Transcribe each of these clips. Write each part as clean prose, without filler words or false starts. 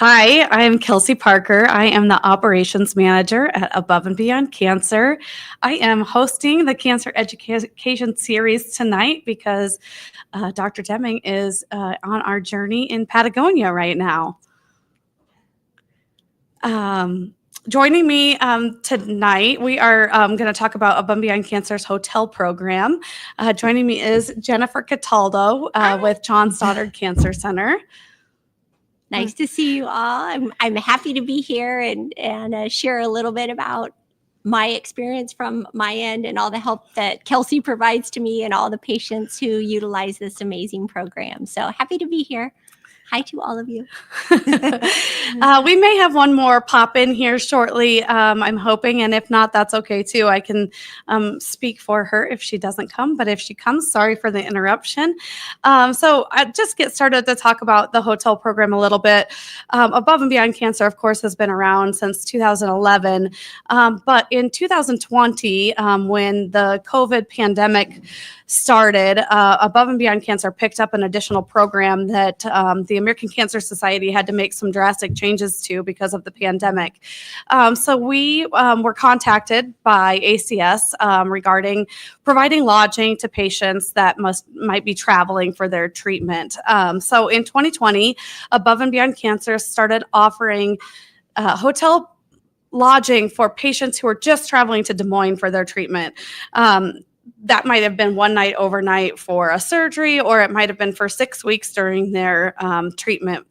Hi, I am Kelsey Parker. I am the operations manager at Above and Beyond Cancer. I am hosting the cancer education series tonight because Dr. Deming is on our journey in Patagonia right now. Joining me tonight, we are going to talk about Above and Beyond Cancer's hotel program. Joining me is Jennifer Cataldo with John Stoddard Cancer Center. Nice to see you all. I'm happy to be here and share a little bit about my experience from my end and all the help that Kelsey provides to me and all the patients who utilize this amazing program. So happy to be here. Hi to all of you. We may have one more pop in here shortly, I'm hoping, and if not, that's okay too. I can speak for her if she doesn't come, but if she comes, sorry for the interruption. So I just get started to talk about the hotel program a little bit. Above and Beyond Cancer, of course, has been around since 2011, but in 2020, when the COVID pandemic started, Above and Beyond Cancer picked up an additional program that the American Cancer Society had to make some drastic changes to because of the pandemic. So we were contacted by ACS regarding providing lodging to patients that might be traveling for their treatment. So in 2020, Above and Beyond Cancer started offering hotel lodging for patients who are just traveling to Des Moines for their treatment. That might have been one night overnight for a surgery, or it might have been for 6 weeks during their treatment,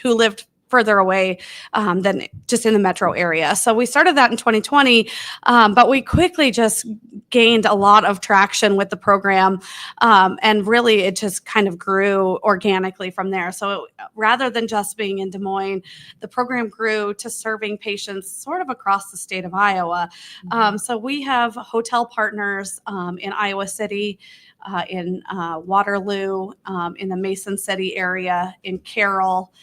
who lived further away than just in the metro area. So we started that in 2020, but we quickly just gained a lot of traction with the program, and really it just kind of grew organically from there. So rather than just being in Des Moines, the program grew to serving patients sort of across the state of Iowa. So we have hotel partners in Iowa City, in Waterloo, in the Mason City area, in Carroll.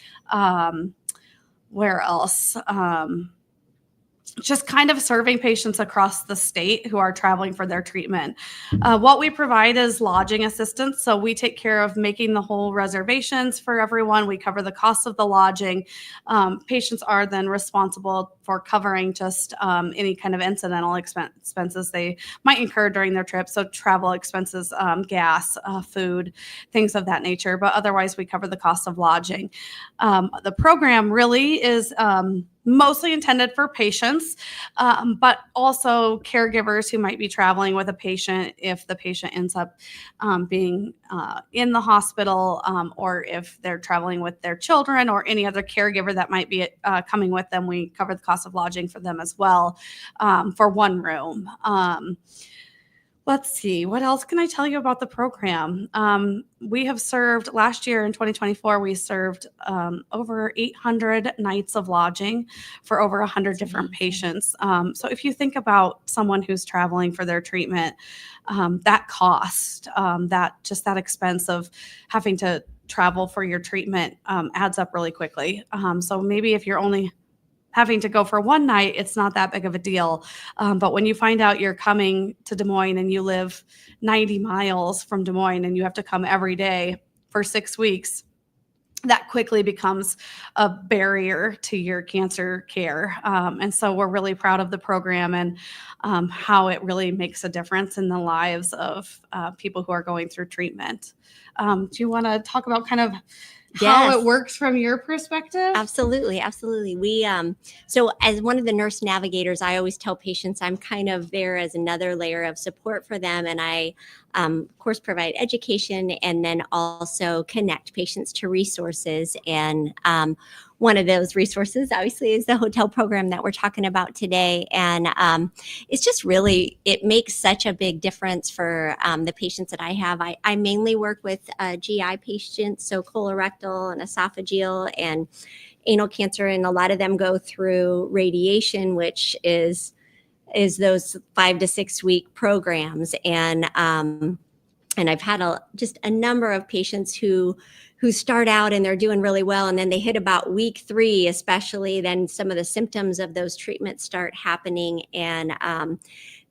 Where else? Just kind of serving patients across the state who are traveling for their treatment. What we provide is lodging assistance. So we take care of making the whole reservations for everyone. We cover the cost of the lodging. Patients are then responsible for covering just any kind of incidental expenses they might incur during their trip. So travel expenses, gas, food, things of that nature. But otherwise, we cover the cost of lodging. The program really is mostly intended for patients, but also caregivers who might be traveling with a patient if the patient ends up being in the hospital, or if they're traveling with their children or any other caregiver that might be coming with them. We cover the cost of lodging for them as well, for one room. Let's see, what else can I tell you about the program? We have served, last year in 2024, we served over 800 nights of lodging for over 100 different patients. So if you think about someone who's traveling for their treatment, that cost, that expense of having to travel for your treatment adds up really quickly. So maybe if you're only having to go for one night, it's not that big of a deal. But when you find out you're coming to Des Moines and you live 90 miles from Des Moines and you have to come every day for 6 weeks, that quickly becomes a barrier to your cancer care. And so we're really proud of the program and how it really makes a difference in the lives of people who are going through treatment. Do you want to talk about kind of how it works from your perspective? Absolutely. We, so as one of the nurse navigators, I always tell patients I'm kind of there as another layer of support for them. And I, of course, provide education and then also connect patients to resources. And one of those resources, obviously, is the hotel program that we're talking about today. And it's just really, it makes such a big difference for the patients that I have. I mainly work with GI patients, so colorectal and esophageal and anal cancer, and a lot of them go through radiation, which is those 5 to 6 week programs. And I've had just a number of patients who start out and they're doing really well, and then they hit about week 3, especially, then some of the symptoms of those treatments start happening, and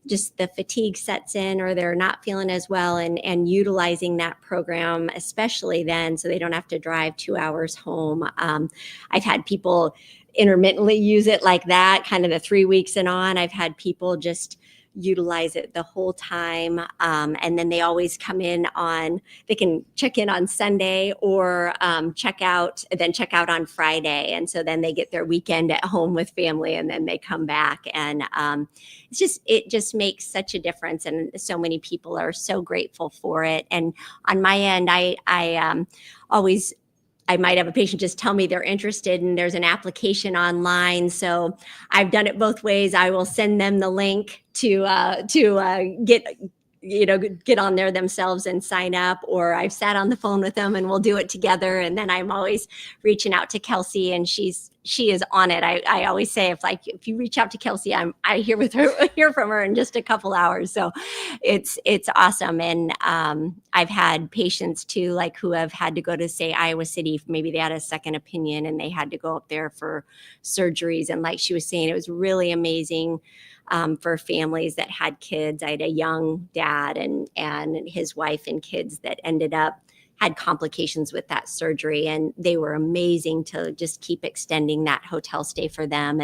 just the fatigue sets in, or they're not feeling as well, and utilizing that program, especially then, so they don't have to drive 2 hours home. I've had people intermittently use it like that, kind of the 3 weeks and on. I've had people just utilize it the whole time. And then they always come in they can check in on Sunday, or check out on Friday. And so then they get their weekend at home with family, and then they come back. And it just makes such a difference. And so many people are so grateful for it. And on my end, I might have a patient just tell me they're interested, and there's an application online. So I've done it both ways. I will send them the link to get on there themselves and sign up, or I've sat on the phone with them and we'll do it together. And then I'm always reaching out to Kelsey, and she is on it. I always say, if you reach out to Kelsey, I hear from her in just a couple hours. So it's awesome. And I've had patients too, like, who have had to go to, say, Iowa City. Maybe they had a second opinion and they had to go up there for surgeries. And like she was saying, it was really amazing for families that had kids. I had a young dad and his wife and kids that had complications with that surgery, and they were amazing to just keep extending that hotel stay for them.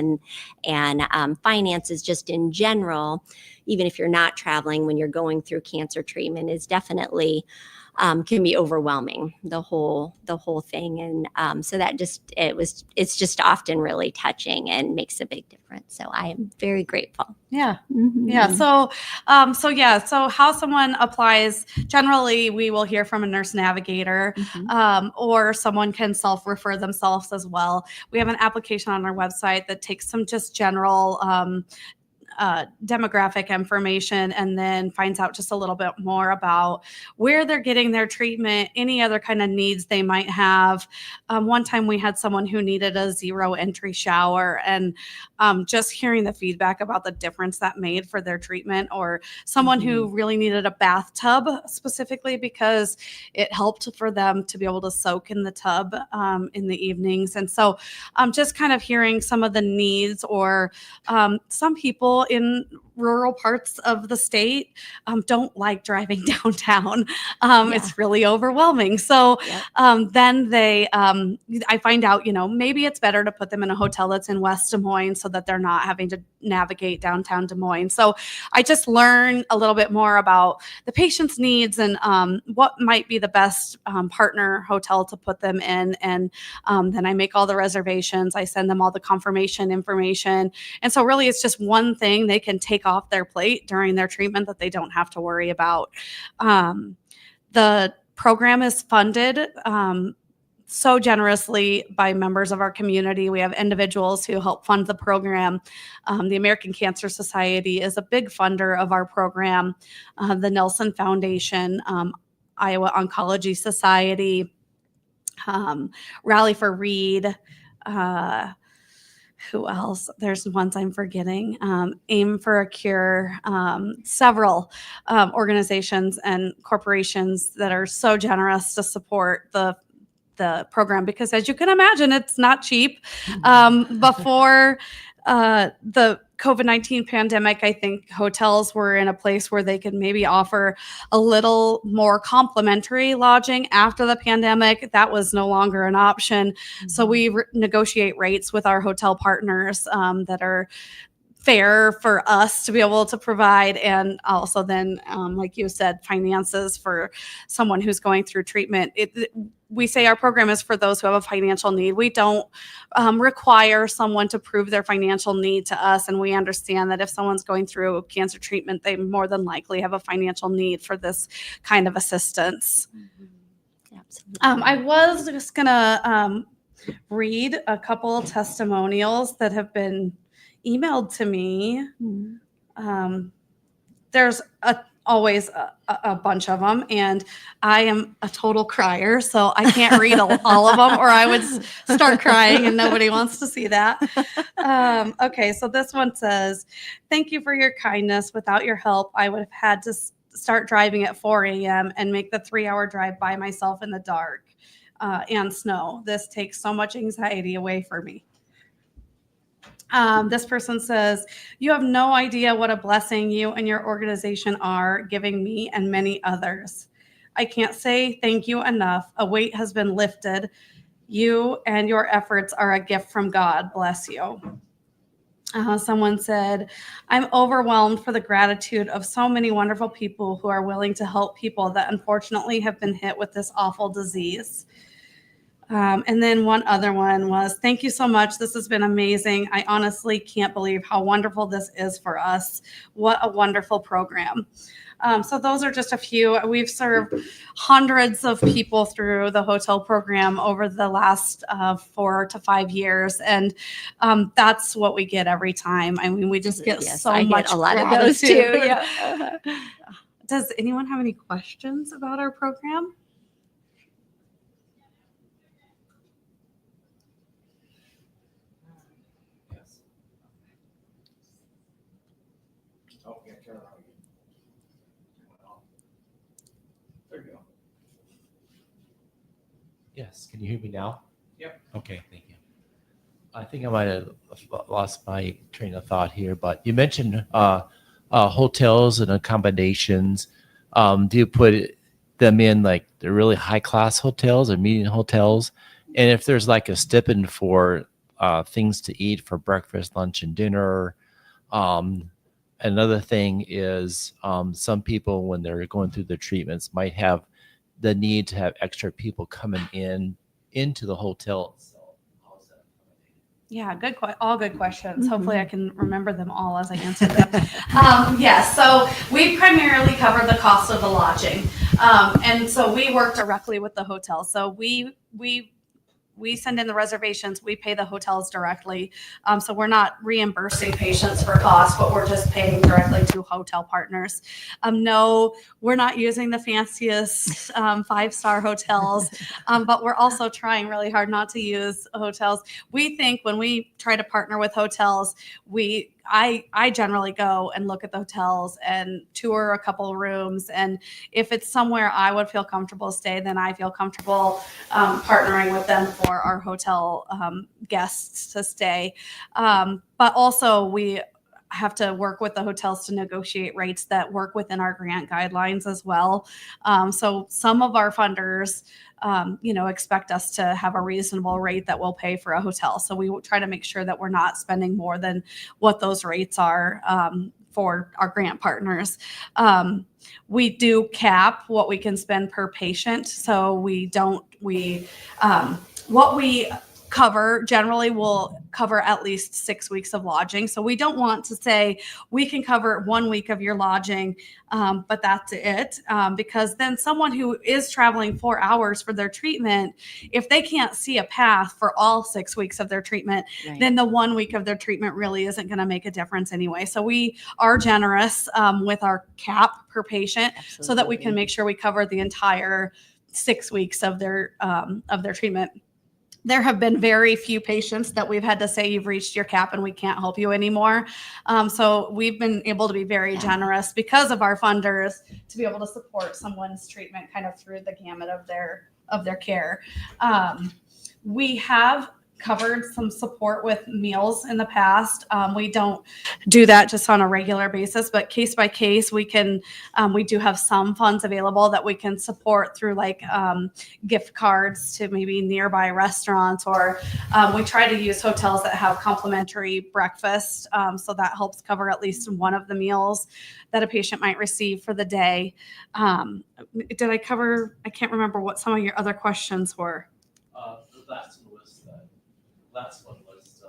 And finances just in general, even if you're not traveling, when you're going through cancer treatment, is definitely can be overwhelming, the whole thing. And so it's just often really touching and makes a big difference. So I am very grateful. Yeah. Mm-hmm. Yeah. So how someone applies, generally we will hear from a nurse navigator, or someone can self-refer themselves as well. We have an application on our website that takes some just general demographic information, and then finds out just a little bit more about where they're getting their treatment, any other kind of needs they might have. One time we had someone who needed a 0 entry shower, and just hearing the feedback about the difference that made for their treatment, or someone who really needed a bathtub specifically because it helped for them to be able to soak in the tub in the evenings. And so just kind of hearing some of the needs, or some people in rural parts of the state don't like driving downtown. It's really overwhelming. So then I find out, maybe it's better to put them in a hotel that's in West Des Moines so that they're not having to navigate downtown Des Moines. So I just learn a little bit more about the patient's needs and what might be the best partner hotel to put them in. And then I make all the reservations. I send them all the confirmation information. And so really it's just one thing they can take off their plate during their treatment that they don't have to worry about. The program is funded so generously by members of our community. We have individuals who help fund the program. The American Cancer Society is a big funder of our program. The Nelson Foundation, Iowa Oncology Society, Rally for Reed, who else? There's ones I'm forgetting. Aim for a Cure, several organizations and corporations that are so generous to support the program, because as you can imagine, it's not cheap. Before the COVID-19 pandemic, I think hotels were in a place where they could maybe offer a little more complimentary lodging. After the pandemic, that was no longer an option. So we negotiate rates with our hotel partners that are fair for us to be able to provide. And also then, like you said, finances for someone who's going through treatment. We say our program is for those who have a financial need. We don't require someone to prove their financial need to us. And we understand that if someone's going through cancer treatment, they more than likely have a financial need for this kind of assistance. Absolutely. I was just going to read a couple testimonials that have been emailed to me. There's always a bunch of them, and I am a total crier, so I can't read all of them, or I would start crying, and nobody wants to see that. Okay, so this one says, "Thank you for your kindness. Without your help, I would have had to start driving at 4 a.m. and make the 3-hour drive by myself in the dark and snow. This takes so much anxiety away from me." This person says, "You have no idea what a blessing you and your organization are giving me and many others. I can't say thank you enough. A weight has been lifted. You and your efforts are a gift from God. Bless you." Someone said, "I'm overwhelmed for the gratitude of so many wonderful people who are willing to help people that unfortunately have been hit with this awful disease." And then one other one was, "Thank you so much. This has been amazing. I honestly can't believe how wonderful this is for us. What a wonderful program." So those are just a few. We've served hundreds of people through the hotel program over the last 4 to 5 years, and that's what we get every time. I mean, we just get Yes, so I much get a lot gratitude. of those too. Yeah. Does anyone have any questions about our program? Yes. Oh, yeah, turn around again. There you go. Yes, can you hear me now? Yep. Okay, thank you. I think I might have lost my train of thought here, but you mentioned hotels and accommodations. Do you put them in like the really high class hotels or medium hotels? And if there's like a stipend for things to eat for breakfast, lunch, and dinner. Another thing is some people, when they're going through the treatments, might have the need to have extra people coming into the hotel itself. How's that? Yeah, all good questions. Mhm. Hopefully, I can remember them all as I answer them. Yes, so we primarily cover the cost of the lodging, and so we work directly with the hotel. So we send in the reservations, we pay the hotels directly. So we're not reimbursing patients for costs, but we're just paying directly to hotel partners. No, we're not using the fanciest 5-star hotels, but we're also trying really hard not to use hotels. We think when we try to partner with hotels, I generally go and look at the hotels and tour a couple of rooms. And if it's somewhere I would feel comfortable stay, then I feel comfortable partnering with them for our hotel guests to stay. But also we have to work with the hotels to negotiate rates that work within our grant guidelines as well. So some of our funders expect us to have a reasonable rate that we'll pay for a hotel. So we try to make sure that we're not spending more than what those rates are for our grant partners. We do cap what we can spend per patient. So what we cover generally will cover at least 6 weeks of lodging. So we don't want to say we can cover 1 week of your lodging, but that's it. Because then someone who is traveling 4 hours for their treatment, if they can't see a path for all 6 weeks of their treatment, Right. then the 1 week of their treatment really isn't going to make a difference anyway. So we are generous with our cap per patient so that we can make sure we cover the entire 6 weeks of their treatment. There have been very few patients that we've had to say you've reached your cap and we can't help you anymore. So we've been able to be very generous because of our funders to be able to support someone's treatment kind of through the gamut of their care. We have covered some support with meals in the past. We don't do that just on a regular basis, but case by case, we do have some funds available that we can support through like gift cards to maybe nearby restaurants, or we try to use hotels that have complimentary breakfast. So that helps cover at least one of the meals that a patient might receive for the day. Did I cover? I can't remember what some of your other questions were. The last one was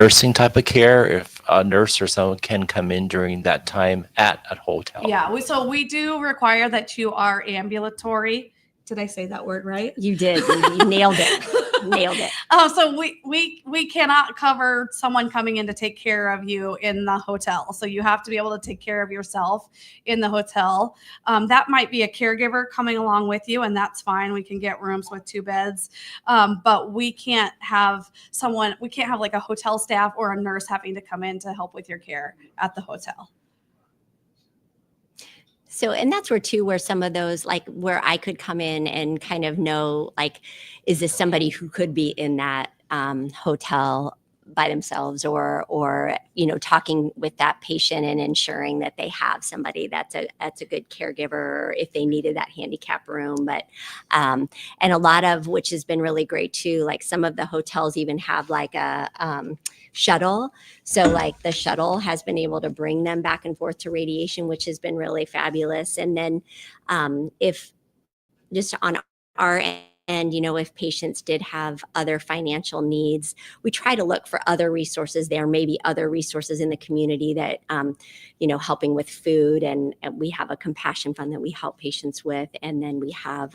nursing type of care. If a nurse or someone can come in during that time at a hotel. Yeah, we do require that you are ambulatory. Did I say that word right? You did. You nailed it. Nailed it. So we cannot cover someone coming in to take care of you in the hotel. So you have to be able to take care of yourself in the hotel. That might be a caregiver coming along with you, and that's fine. We can get rooms with 2 beds, but we can't have like a hotel staff or a nurse having to come in to help with your care at the hotel. So, and that's where some of those, like where I could come in and kind of know, like, is this somebody who could be in that hotel by themselves, or talking with that patient and ensuring that they have somebody that's a good caregiver, or if they needed that handicap room. But and a lot of, which has been really great too, like some of the hotels even have like a shuttle. So like the shuttle has been able to bring them back and forth to radiation, which has been really fabulous. And then if just on our end, if patients did have other financial needs, we try to look for other resources there, maybe other resources in the community that, helping with food. And we have a compassion fund that we help patients with. And then we have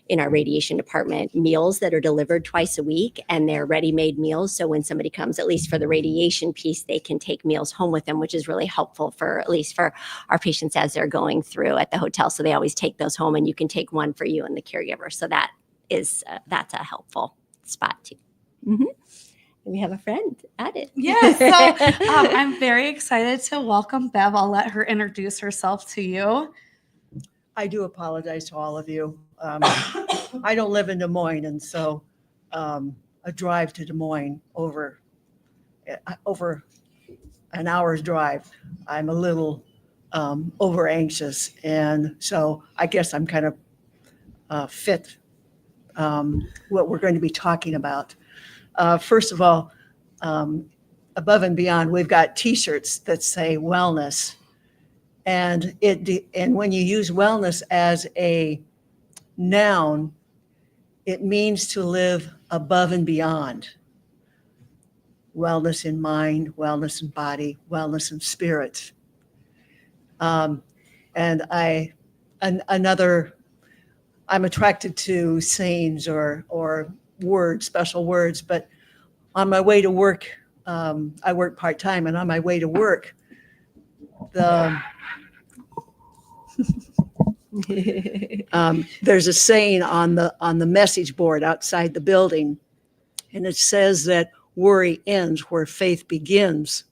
in our radiation department meals that are delivered twice a week, and they're ready-made meals. So when somebody comes, at least for the radiation piece, they can take meals home with them, which is really helpful at least for our patients as they're going through at the hotel. So they always take those home, and you can take one for you and the caregiver. So that's a helpful spot too. Mm-hmm. We have a friend at it. Yeah, so I'm very excited to welcome Bev. I'll let her introduce herself to you. I do apologize to all of you. I don't live in Des Moines, and so a drive to Des Moines over an hour's drive, I'm a little over anxious, and so I guess I'm kind of fit what we're going to be talking about. First of all, above and beyond, we've got T-shirts that say wellness, and when you use wellness as a noun, it means to live above and beyond. Wellness in mind, wellness in body, wellness in spirit. And I'm attracted to sayings or words, special words, but on my way to work, I work part-time, and on my way to work, there's a saying on the message board outside the building, and it says that worry ends where faith begins.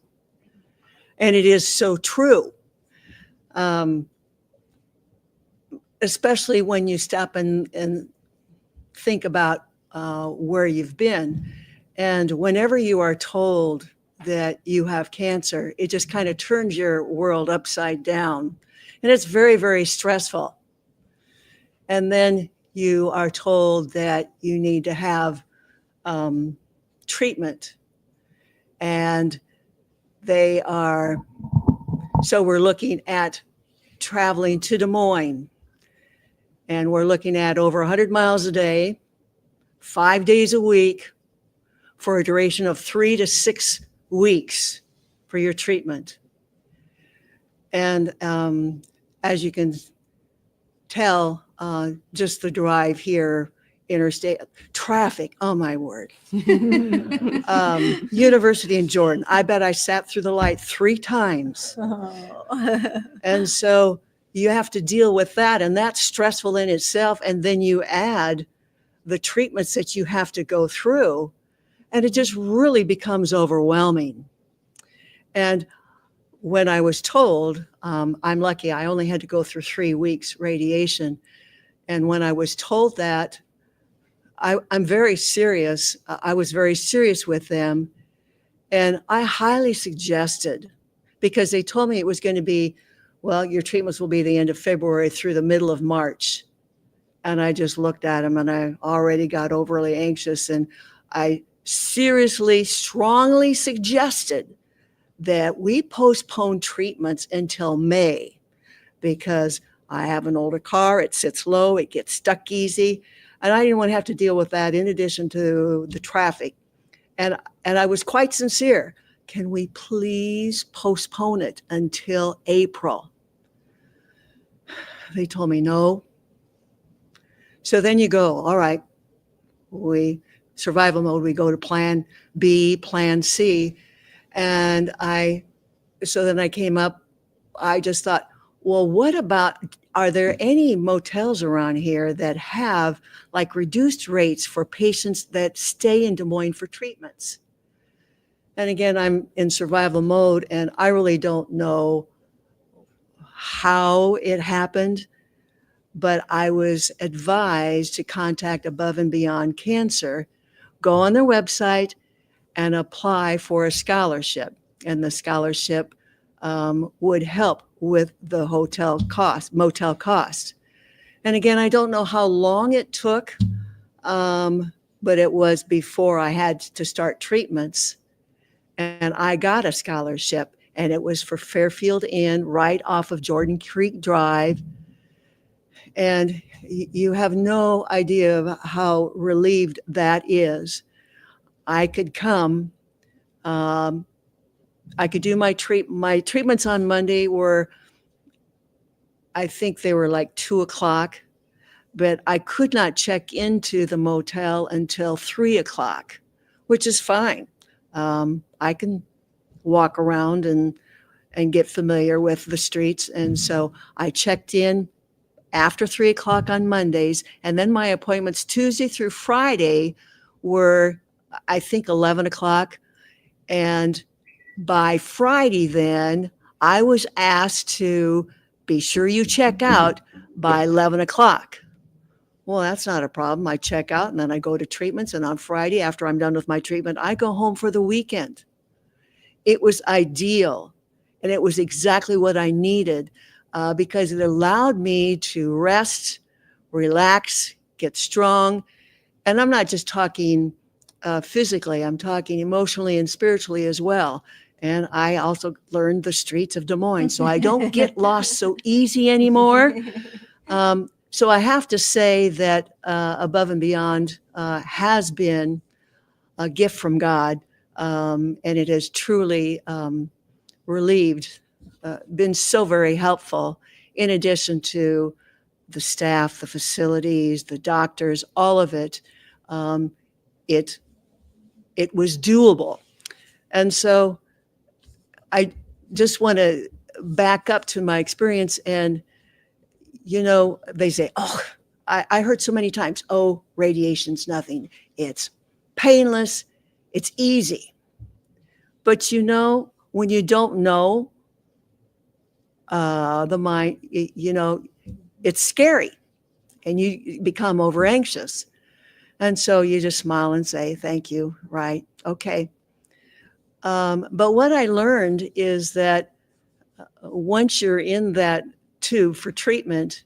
And it is so true. Especially when you stop and think about where you've been. And whenever you are told that you have cancer, it just kind of turns your world upside down. And it's very, very stressful. And then you are told that you need to have treatment. And so we're looking at traveling to Des Moines. And we're looking at over 100 miles a day, 5 days a week, for a duration of 3 to 6 weeks for your treatment. And as you can tell, just the drive here, interstate traffic, oh my word. University in Jordan, I bet I sat through the light 3 times. Oh. And so you have to deal with that, and that's stressful in itself. And then you add the treatments that you have to go through, and it just really becomes overwhelming. And when I was told, I'm lucky, I only had to go through 3 weeks radiation. And when I was told that, I'm very serious. I was very serious with them. And I highly suggested, because they told me it was going to be, well, your treatments will be the end of February through the middle of March. And I just looked at them, and I already got overly anxious. And I seriously, strongly suggested that we postpone treatments until May, because I have an older car, it sits low, it gets stuck easy, and I didn't want to have to deal with that in addition to the traffic. And I was quite sincere. Can we please postpone it until April? They told me no. So then you go, all right, survival mode, we go to plan B, plan C. And so then I came up, I just thought, well, what about, are there any motels around here that have like reduced rates for patients that stay in Des Moines for treatments? And again, I'm in survival mode, and I really don't know how it happened, but I was advised to contact Above and Beyond Cancer, go on their website, and apply for a scholarship. And the scholarship would help with the motel cost. And again, I don't know how long it took, but it was before I had to start treatments. And I got a scholarship, and it was for Fairfield Inn right off of Jordan Creek Drive. And you have no idea of how relieved that is. I could come. I could do my treatments on Monday were, I think they were like 2:00, but I could not check into the motel until 3:00, which is fine. I can walk around and get familiar with the streets. And so I checked in after 3:00 on Mondays, and then my appointments Tuesday through Friday were, I think, 11:00. And by Friday, then I was asked to be sure you check out by 11:00. Well, that's not a problem. I check out and then I go to treatments. And on Friday, after I'm done with my treatment, I go home for the weekend. It was ideal. And it was exactly what I needed because it allowed me to rest, relax, get strong. And I'm not just talking physically, I'm talking emotionally and spiritually as well. And I also learned the streets of Des Moines, so I don't get lost so easy anymore. So I have to say that Above and Beyond has been a gift from God, and it has truly relieved, been so very helpful, in addition to the staff, the facilities, the doctors, all of it. It was doable. And so I just want to back up to my experience. And, they say, oh, I heard so many times, oh, radiation's nothing. It's painless. It's easy. But, when you don't know the mind, it's scary and you become over anxious. And so you just smile and say, thank you. Right. Okay. But what I learned is that once you're in that tube for treatment,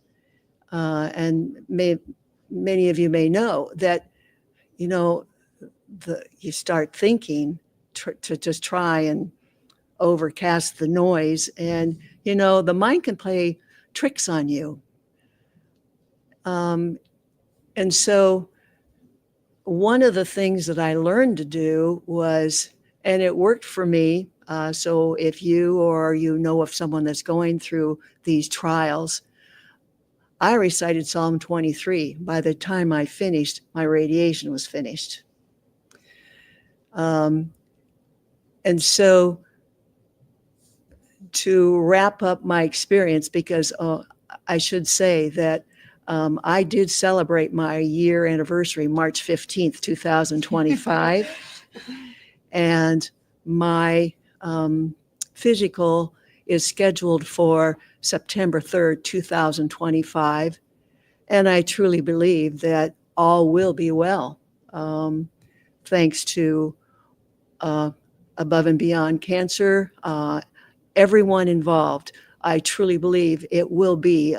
and many of you may know that, you start thinking to just try and overcast the noise. And, the mind can play tricks on you. And so one of the things that I learned to do was, and it worked for me. So if you or of someone that's going through these trials, I recited Psalm 23. By the time I finished, my radiation was finished. And so to wrap up my experience, because I should say that I did celebrate my year anniversary, March 15th, 2025. And my physical is scheduled for September 3rd, 2025. And I truly believe that all will be well, thanks to Above and Beyond Cancer, everyone involved. I truly believe it will be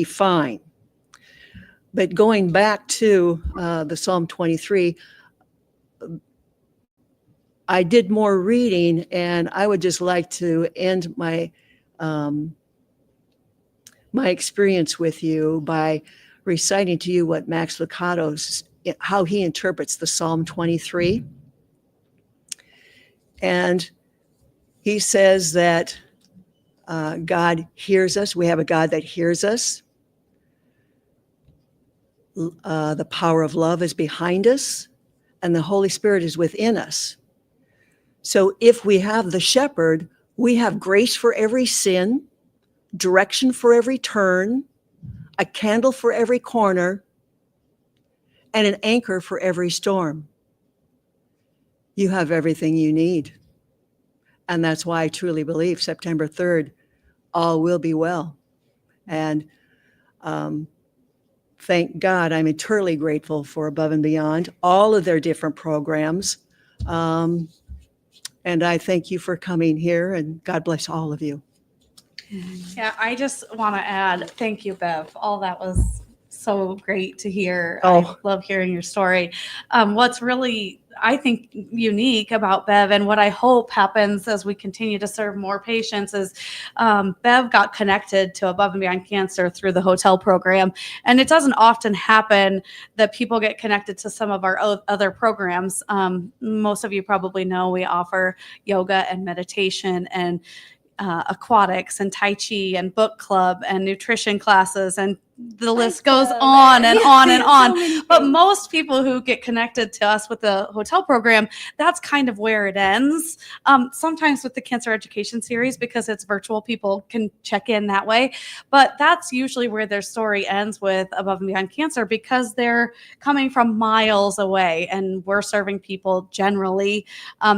fine. But going back to the Psalm 23, I did more reading, and I would just like to end my my experience with you by reciting to you what Max Lucado's, how he interprets the Psalm 23. And he says that God hears us. We have a God that hears us. The power of love is behind us, and the Holy Spirit is within us. So if we have the shepherd, we have grace for every sin, direction for every turn, a candle for every corner, and an anchor for every storm. You have everything you need. And that's why I truly believe September 3rd, all will be well. And thank God, I'm eternally grateful for Above and Beyond, all of their different programs. And I thank you for coming here, and God bless all of you. Yeah, I just want to add, thank you, Bev. All that was so great to hear. I Oh. love hearing your story. What's really, I think, unique about Bev and what I hope happens as we continue to serve more patients is Bev got connected to Above and Beyond Cancer through the hotel program. And it doesn't often happen that people get connected to some of our other programs. Most of you probably know we offer yoga and meditation and aquatics and Tai Chi and book club and nutrition classes, and the list goes on and on and on. But most people who get connected to us with the hotel program, that's kind of where it ends. Sometimes with the cancer education series, because it's virtual, people can check in that way. But that's usually where their story ends with Above and Beyond Cancer, because they're coming from miles away, and we're serving people generally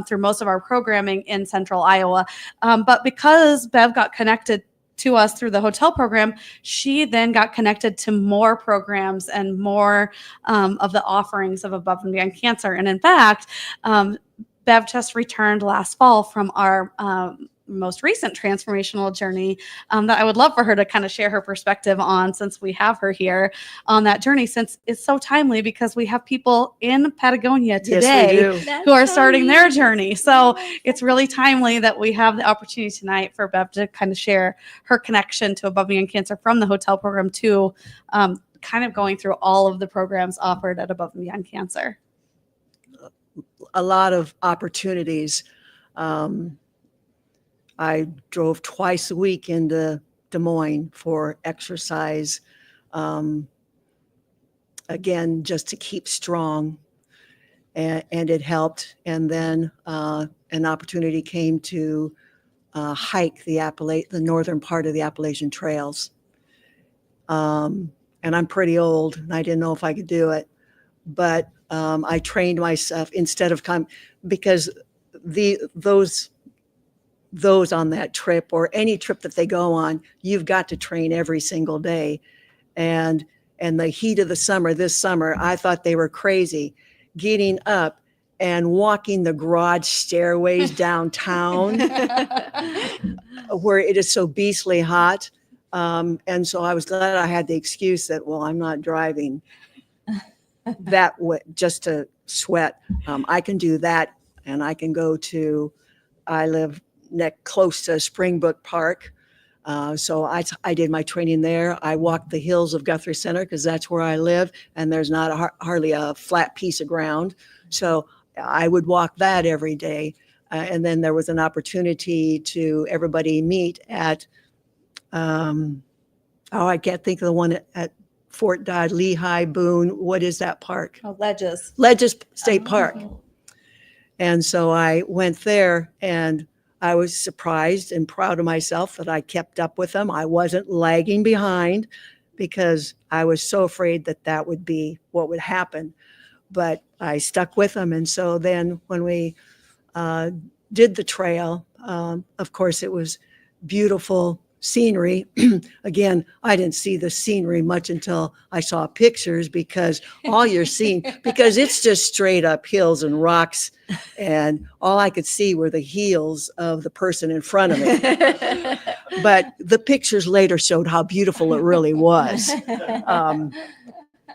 through most of our programming in Central Iowa. But because Bev got connected to us through the hotel program, she then got connected to more programs and more of the offerings of Above and Beyond Cancer. And in fact, Bev just returned last fall from our most recent transformational journey that I would love for her to kind of share her perspective on, since we have her here on that journey, since it's so timely because we have people in Patagonia today who are starting their journey. So it's really timely that we have the opportunity tonight for Bev to kind of share her connection to Above and Beyond Cancer from the hotel program to kind of going through all of the programs offered at Above and Beyond Cancer. A lot of opportunities. I drove twice a week into Des Moines for exercise, again, just to keep strong, and it helped. And then an opportunity came to hike the northern part of the Appalachian Trails. And I'm pretty old, and I didn't know if I could do it, but I trained myself instead of because those on that trip, or any trip that they go on, you've got to train every single day. And the heat of the summer, this summer, I thought they were crazy getting up and walking the garage stairways downtown where it is so beastly hot. And so I was glad I had the excuse that, well, I'm not driving that way just to sweat. I can do that, and I can go I live close to Springbrook Park. So I did my training there. I walked the hills of Guthrie Center because that's where I live, and there's not hardly a flat piece of ground. So I would walk that every day. And then there was an opportunity to everybody meet at, I can't think of the one at Fort Dodd, Lehigh, Boone. What is that park? Ledges State Park. And so I went there, and I was surprised and proud of myself that I kept up with them. I wasn't lagging behind because I was so afraid that would be what would happen. But I stuck with them. And so then when we did the trail, of course, it was beautiful scenery. Again, I didn't see the scenery much until I saw pictures, because all you're seeing, because it's just straight up hills and rocks, and all I could see were the heels of the person in front of me. But the pictures later showed how beautiful it really was. And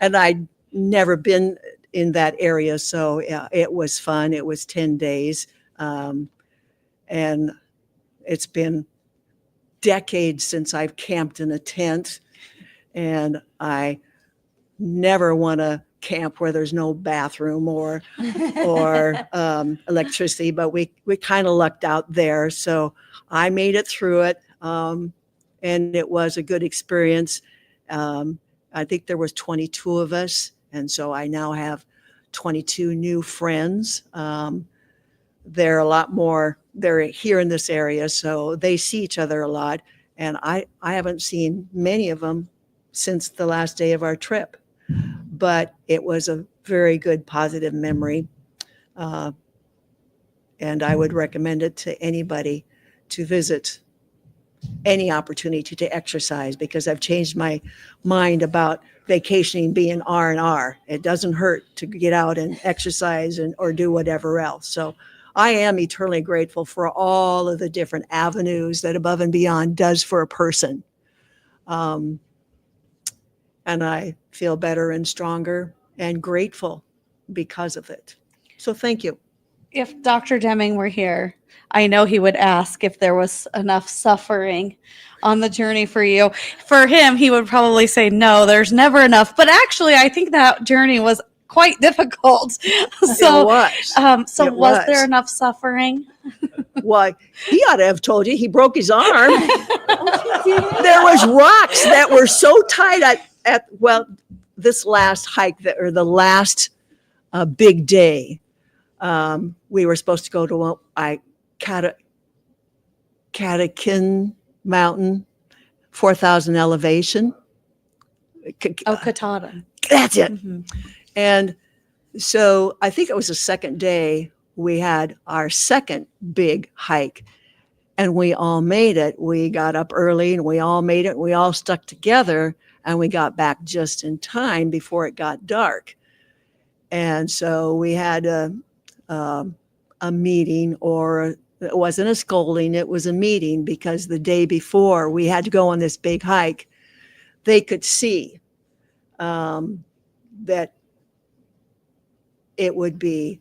I'd never been in that area, so yeah, it was fun. It was 10 days. And it's been decades since I've camped in a tent, and I never want to camp where there's no bathroom or electricity, but we kind of lucked out there. So I made it through it, and it was a good experience. I think there was 22 of us, and so I now have 22 new friends. They're a lot more, they're here in this area, so they see each other a lot. And I haven't seen many of them since the last day of our trip, but it was a very good, positive memory. And I would recommend it to anybody to visit any opportunity to exercise, because I've changed my mind about vacationing being R&R. It doesn't hurt to get out and exercise or do whatever else. So I am eternally grateful for all of the different avenues that Above and Beyond does for a person. And I feel better and stronger and grateful because of it. So thank you. If Dr. Deming were here, I know he would ask if there was enough suffering on the journey for you. For him, he would probably say, no, there's never enough. But actually, I think that journey was quite difficult. So, It was. So It was was. there enough suffering? Why, he ought to have told you he broke his arm. There was rocks that were so tight at this last hike or the last big day. We were supposed to go to Catakin Mountain, 4,000 elevation. Katahdin. That's it. Mm-hmm. And so I think it was the second day we had our second big hike, and we all made it. We got up early and we all made it. We all stuck together and we got back just in time before it got dark. And so we had a meeting, or it wasn't a scolding, it was a meeting, because the day before we had to go on this big hike. They could see that it would be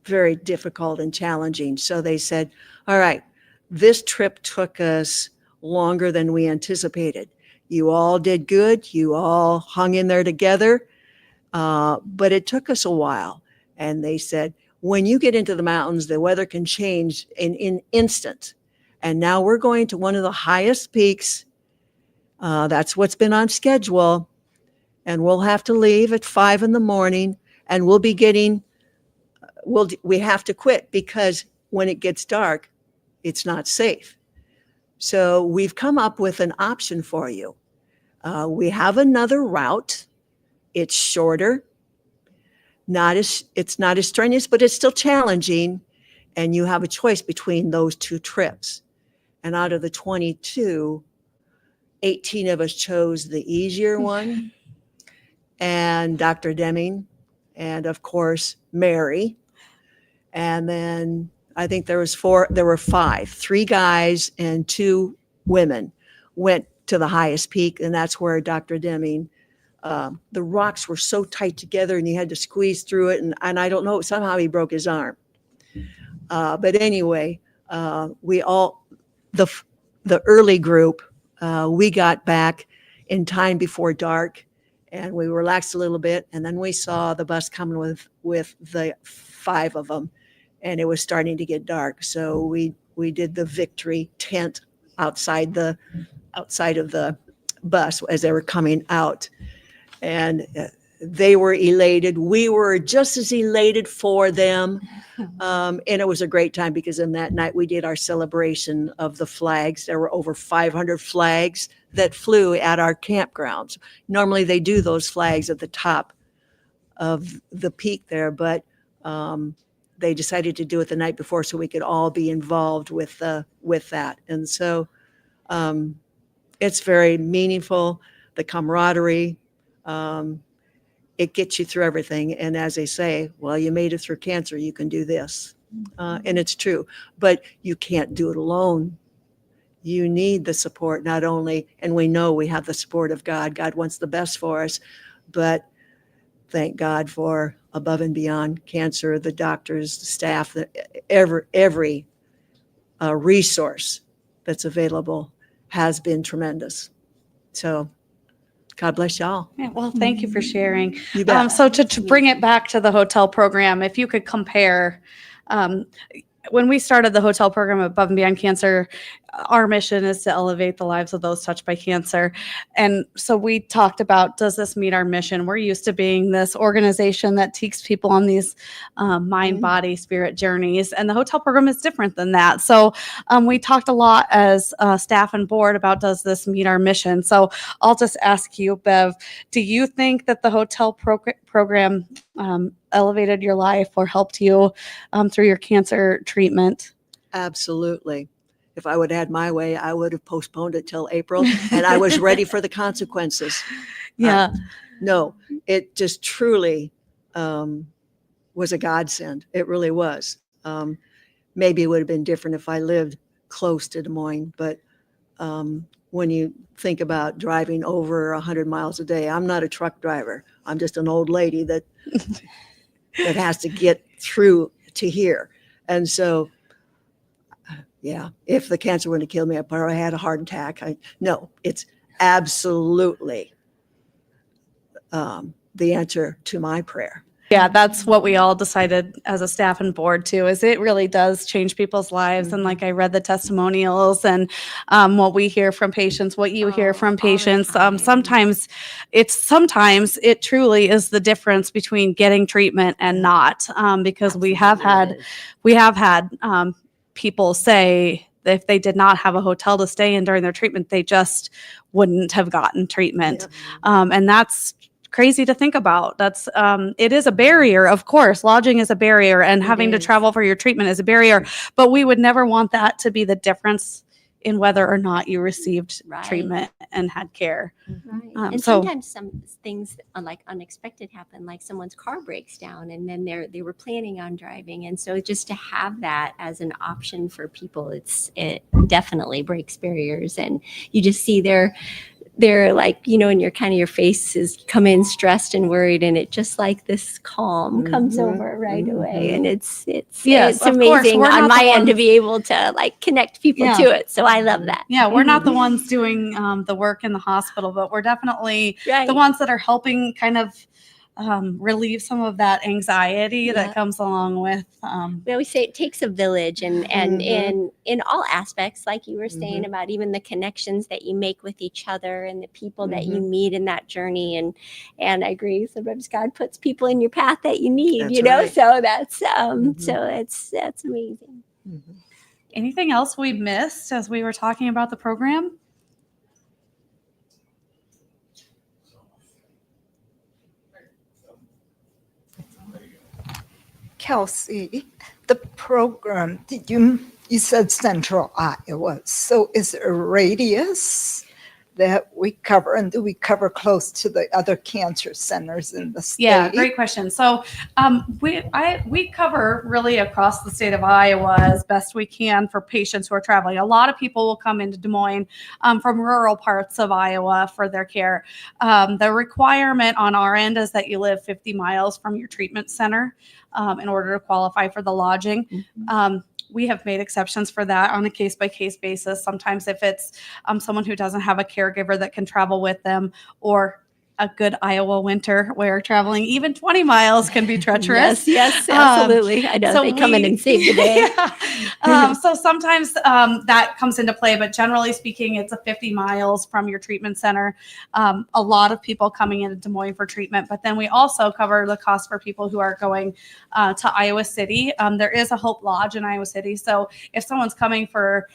very difficult and challenging. So they said, all right, this trip took us longer than we anticipated. You all did good. You all hung in there together. But it took us a while. And they said, when you get into the mountains, the weather can change in instant. And now we're going to one of the highest peaks. That's what's been on schedule. And we'll have to leave at 5 a.m. and we'll be getting, we have to quit because when it gets dark, it's not safe. So we've come up with an option for you. We have another route. It's shorter. It's not as strenuous, but it's still challenging. And you have a choice between those two trips. And out of the 22, 18 of us chose the easier one. And Dr. Deming, and of course, Mary. And then I think there were 5, 3 guys and 2 women went to the highest peak. And that's where Dr. Deming, the rocks were so tight together and he had to squeeze through it. And I don't know, somehow he broke his arm. But anyway, we all, the early group, we got back in time before dark and we relaxed a little bit. And then we saw the bus coming with the 5 of them, and it was starting to get dark. So we did the victory tent outside of the bus as they were coming out. And they were elated. We were just as elated for them. And it was a great time because in that night we did our celebration of the flags. There were over 500 flags that flew at our campgrounds. Normally they do those flags at the top of the peak there, but they decided to do it the night before so we could all be involved with that. And so it's very meaningful, the camaraderie. It gets you through everything. And as they say, well, you made it through cancer, you can do this. And it's true, but you can't do it alone. You need the support, not only, and we know we have the support of God. God wants the best for us, but thank God for Above and Beyond Cancer, the doctors, the staff, every resource that's available has been tremendous. So God bless y'all. Yeah, well, thank you for sharing. You bet. So to bring it back to the hotel program, if you could compare, when we started the hotel program Above and Beyond Cancer, our mission is to elevate the lives of those touched by cancer. And so we talked about, does this meet our mission? We're used to being this organization that takes people on these mind, body, spirit journeys. And the hotel program is different than that. So we talked a lot as staff and board about, does this meet our mission? So I'll just ask you, Bev, do you think that the hotel program elevated your life or helped you through your cancer treatment? Absolutely. If I would have had my way, I would have postponed it till April, and I was ready for the consequences. Yeah. No, it just truly was a godsend. It really was. Maybe it would have been different if I lived close to Des Moines, but when you think about driving over 100 miles a day, I'm not a truck driver. I'm just an old lady that has to get through to here. And so, yeah, if the cancer wouldn't have killed me, I probably had a heart attack. No, it's absolutely the answer to my prayer. Yeah, that's what we all decided as a staff and board too, is it really does change people's lives. And like I read the testimonials and what we hear from patients, what you hear from patients. Sometimes it truly is the difference between getting treatment and not, because we have had people say that if they did not have a hotel to stay in during their treatment, they just wouldn't have gotten treatment. And that's crazy to think about. That's it is a barrier, of course. Lodging is a barrier, and having to travel for your treatment is a barrier. But we would never want that to be the difference in whether or not you received treatment and had care. Right. And sometimes some things like unexpected happen, like someone's car breaks down, and then they were planning on driving, and so just to have that as an option for people, it definitely breaks barriers, and you just see they're like, and your face is come in stressed and worried, and it just like this calm comes over right away. And it's amazing on my end to be able to like connect people to it. So I love that. Yeah. We're not the ones doing the work in the hospital, but we're definitely the ones that are helping kind of relieve some of that anxiety that comes along with. We always say it takes a village, and in all aspects, like you were saying about even the connections that you make with each other and the people that you meet in that journey. And I agree. Sometimes God puts people in your path that you need, That's right. So that's amazing. Anything else we missed as we were talking about the program? Kelsey, the program, you said Central Iowa. So is there a radius that we cover, and do we cover close to the other cancer centers in the state? Yeah, great question. So we cover really across the state of Iowa as best we can for patients who are traveling. A lot of people will come into Des Moines from rural parts of Iowa for their care. The requirement on our end is that you live 50 miles from your treatment center in order to qualify for the lodging. We have made exceptions for that on a case-by-case basis. Sometimes if it's someone who doesn't have a caregiver that can travel with them, or a good Iowa winter where traveling even 20 miles can be treacherous. Yes, absolutely. I know, so they come in and save the day. So sometimes that comes into play, but generally speaking, it's a 50 miles from your treatment center. A lot of people coming into Des Moines for treatment, but then we also cover the cost for people who are going to Iowa City. There is a Hope Lodge in Iowa City. So if someone's coming for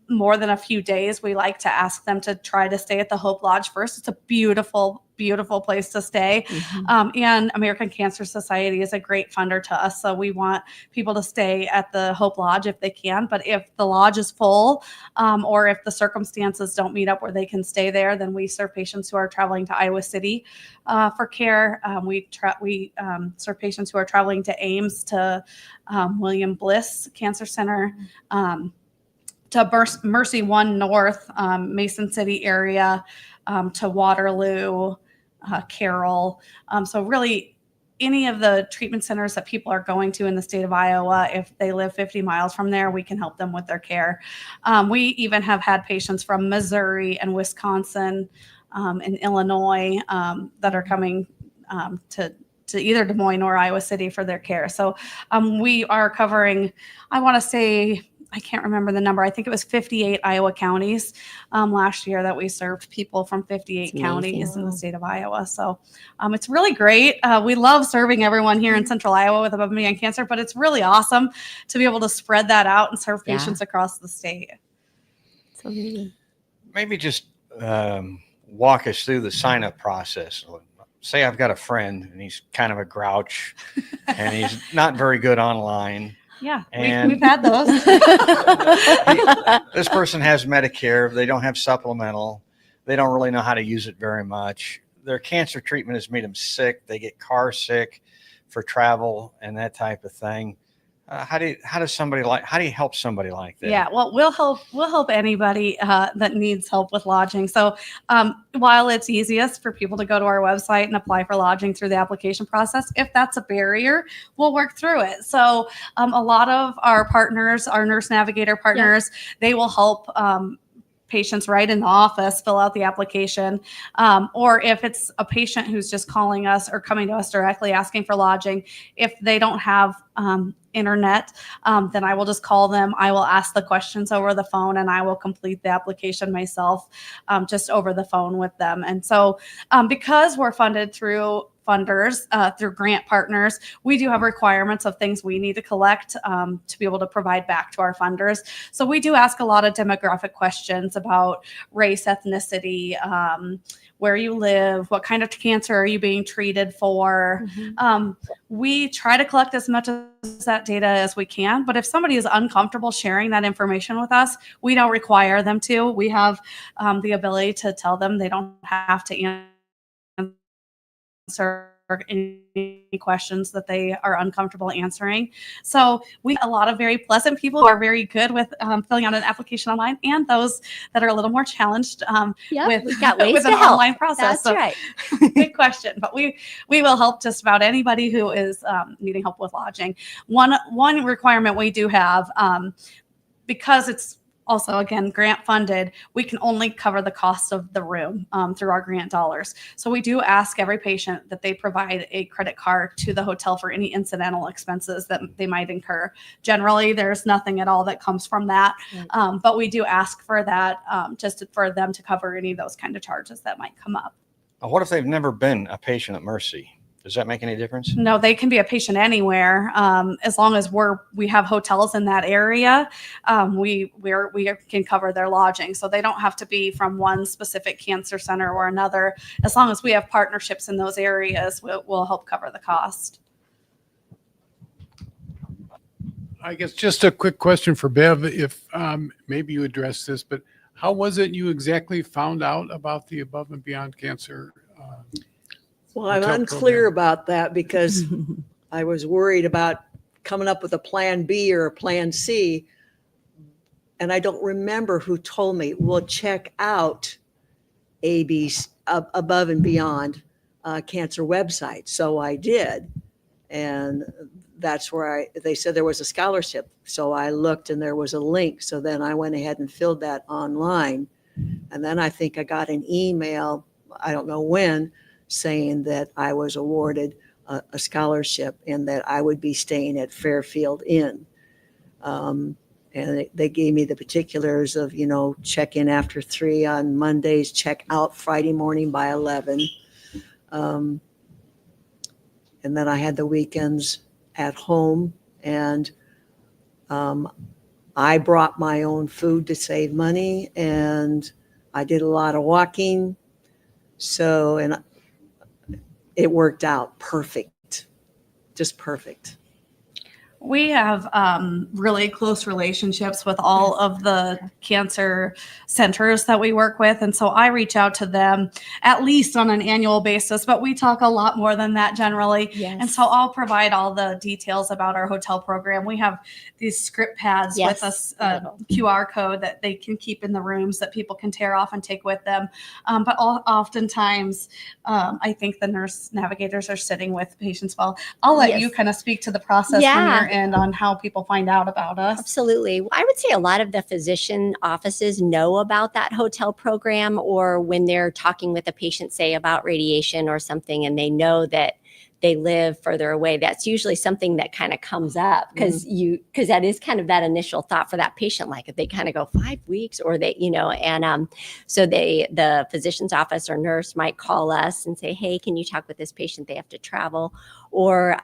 more than a few days, we like to ask them to try to stay at the Hope Lodge first. It's a beautiful, beautiful place to stay. And American Cancer Society is a great funder to us. So we want people to stay at the Hope Lodge if they can. But if the lodge is full, or if the circumstances don't meet up where they can stay there, then we serve patients who are traveling to Iowa City for care. We serve patients who are traveling to Ames, to William Bliss Cancer Center, to Mercy One North, Mason City area, to Waterloo, Carroll. So really any of the treatment centers that people are going to in the state of Iowa, if they live 50 miles from there, we can help them with their care. We even have had patients from Missouri and Wisconsin and Illinois that are coming to either Des Moines or Iowa City for their care. So we are covering, I want to say, I can't remember the number. I think it was 58 Iowa counties last year that we served people from 58 counties in the state of Iowa. So it's really great. We love serving everyone here in Central Iowa with Above and Beyond Cancer, but it's really awesome to be able to spread that out and serve patients across the state. So maybe just walk us through the sign-up process. Say I've got a friend and he's kind of a grouch and he's not very good online. Yeah, and we've had those. This person has Medicare. They don't have supplemental. They don't really know how to use it very much. their cancer treatment has made them sick. They get car sick for travel and that type of thing. How do you help somebody like that? Yeah, well, we'll help anybody that needs help with lodging. So while it's easiest for people to go to our website and apply for lodging through the application process, if that's a barrier, we'll work through it. So a lot of our partners, our nurse navigator partners, they will help patients right in the office fill out the application. Or if it's a patient who's just calling us or coming to us directly asking for lodging, if they don't have internet, then I will just call them. I will ask the questions over the phone and I will complete the application myself just over the phone with them. And so because we're funded through funders, through grant partners, we do have requirements of things we need to collect to be able to provide back to our funders. So we do ask a lot of demographic questions about race, ethnicity, where you live, what kind of cancer are you being treated for. We try to collect as much of that data as we can, but if somebody is uncomfortable sharing that information with us, we don't require them to. We have the ability to tell them they don't have to answer any questions that they are uncomfortable answering. So we have a lot of very pleasant people who are very good with filling out an application online, and those that are a little more challenged with, we've got ways with to an help. online process. That's right. Good question, but we will help just about anybody who is needing help with lodging. One requirement we do have, because it's also, again, grant funded, we can only cover the cost of the room through our grant dollars. So we do ask every patient that they provide a credit card to the hotel for any incidental expenses that they might incur. Generally, there's nothing at all that comes from that, but we do ask for that just for them to cover any of those kind of charges that might come up. What if they've never been a patient at Mercy? Does that make any difference? No, they can be a patient anywhere as long as we have hotels in that area. We can cover their lodging, so they don't have to be from one specific cancer center or another. As long as we have partnerships in those areas, we'll help cover the cost. I guess just a quick question for Bev, if maybe you addressed this, but how was it you exactly found out about the Above and Beyond Cancer? Well, I'm hotel unclear program? about that because I was worried about coming up with a plan B or a plan C. And I don't remember who told me, well, check out AB's Above and Beyond Cancer website. So I did. And that's where they said there was a scholarship. So I looked and there was a link. So then I went ahead and filled that online. And then I think I got an email, I don't know when, saying that I was awarded a scholarship and that I would be staying at Fairfield Inn. And they gave me the particulars of, check in after 3 on Mondays, check out Friday morning by 11. And then I had the weekends at home, and I brought my own food to save money, and I did a lot of walking. So, and it worked out perfect, just perfect. We have really close relationships with all of the cancer centers that we work with. And so I reach out to them at least on an annual basis, but we talk a lot more than that generally. Yes. And so I'll provide all the details about our hotel program. We have these script pads with a QR code that they can keep in the rooms that people can tear off and take with them. But oftentimes, I think the nurse navigators are sitting with patients. Well, I'll let you kind of speak to the process from your end on how people find out about us. Absolutely. I would say a lot of the physician offices know about that hotel program, or when they're talking with a patient, say about radiation or something, and they know that they live further away. That's usually something that kind of comes up because that is kind of that initial thought for that patient. Like if they kind of go 5 weeks or they, and so the physician's office or nurse might call us and say, hey, can you talk with this patient? They have to travel, or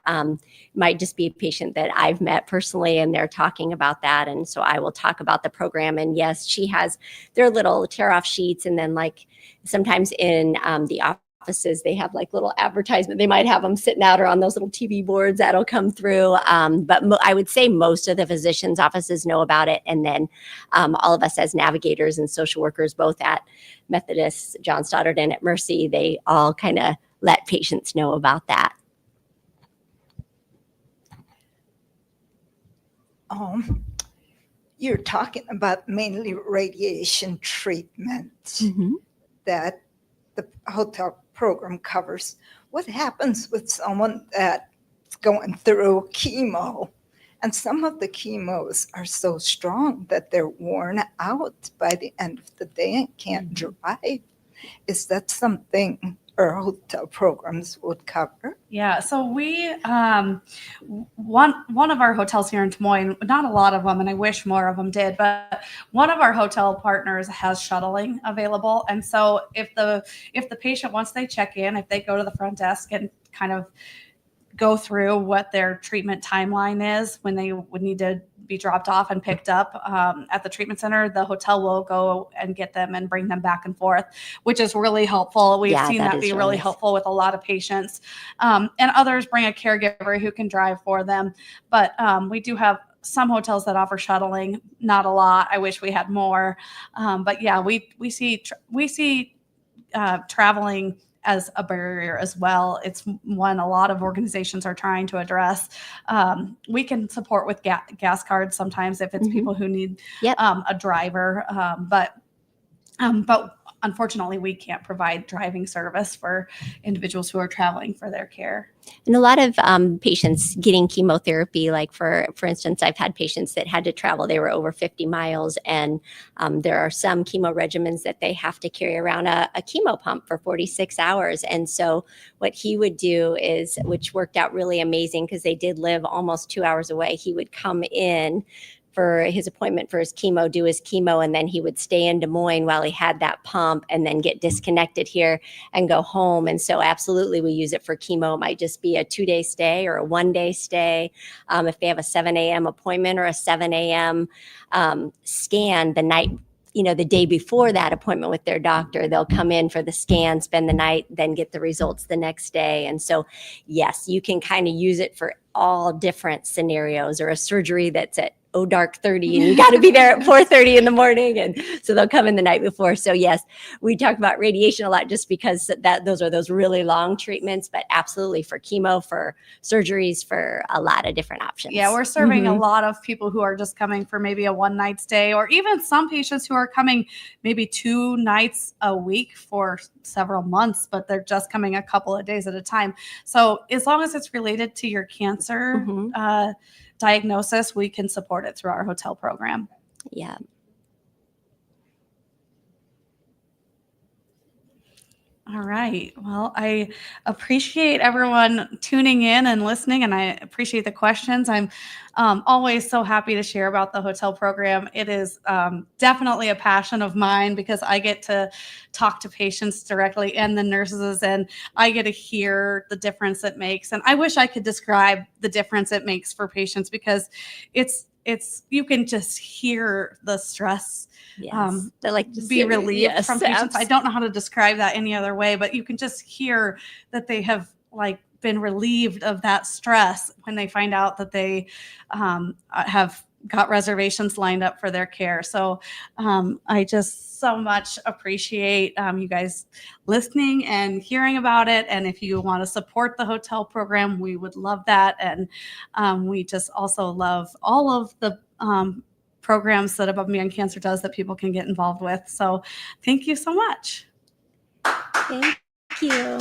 might just be a patient that I've met personally and they're talking about that. And so I will talk about the program. And yes, she has their little tear off sheets. And then like sometimes in the offices, they have like little advertisement. They might have them sitting out or on those little TV boards that'll come through. But I would say most of the physicians' offices know about it. And then all of us as navigators and social workers, both at Methodist, John Stoddard, and at Mercy, they all kind of let patients know about that. You're talking about mainly radiation treatment that the hotel program covers. What happens with someone that's going through chemo? And some of the chemos are so strong that they're worn out by the end of the day and can't drive. Is that something our hotel programs would cover? Yeah, so we one of our hotels here in Des Moines, not a lot of them, and I wish more of them did, but one of our hotel partners has shuttling available. And so if the patient, once they check in, if they go to the front desk and kind of go through what their treatment timeline is when they would need to be dropped off and picked up at the treatment center, the hotel will go and get them and bring them back and forth, which is really helpful. We've seen that be really helpful with a lot of patients. And others bring a caregiver who can drive for them. But we do have some hotels that offer shuttling, not a lot. I wish we had more. But yeah, we see traveling as a barrier as well. It's one a lot of organizations are trying to address. We can support with gas cards sometimes if it's people who need a driver, but unfortunately we can't provide driving service for individuals who are traveling for their care. And a lot of patients getting chemotherapy, like for instance, I've had patients that had to travel. They were over 50 miles, and there are some chemo regimens that they have to carry around a chemo pump for 46 hours. And so what he would do is, which worked out really amazing because they did live almost 2 hours away, he would come in for his appointment for his chemo, do his chemo, and then he would stay in Des Moines while he had that pump and then get disconnected here and go home. And so absolutely we use it for chemo. It might just be a 2-day stay or a 1-day stay. If they have a 7 a.m. appointment or a 7 a.m. Scan the night, the day before that appointment with their doctor, they'll come in for the scan, spend the night, then get the results the next day. And so, yes, you can kind of use it for all different scenarios, or a surgery that's at dark 30 and you got to be there at 4:30 in the morning. And so they'll come in the night before. So yes, we talk about radiation a lot just because those are those really long treatments, but absolutely for chemo, for surgeries, for a lot of different options. Yeah, we're serving a lot of people who are just coming for maybe a 1-night stay, or even some patients who are coming maybe 2 nights a week for several months, but they're just coming a couple of days at a time. So as long as it's related to your cancer diagnosis, we can support it through our hotel program. Yeah. All right. Well, I appreciate everyone tuning in and listening, and I appreciate the questions. I'm always so happy to share about the hotel program. It is definitely a passion of mine because I get to talk to patients directly and the nurses, and I get to hear the difference it makes. And I wish I could describe the difference it makes for patients, because it's you can just hear the stress They're like be relieved from patients. I don't know how to describe that any other way, but you can just hear that they have been relieved of that stress when they find out that they have got reservations lined up for their care. So I just so much appreciate you guys listening and hearing about it. And if you want to support the hotel program, we would love that. And we just also love all of the programs that Above and Beyond Cancer does that people can get involved with. So thank you so much. Thank you.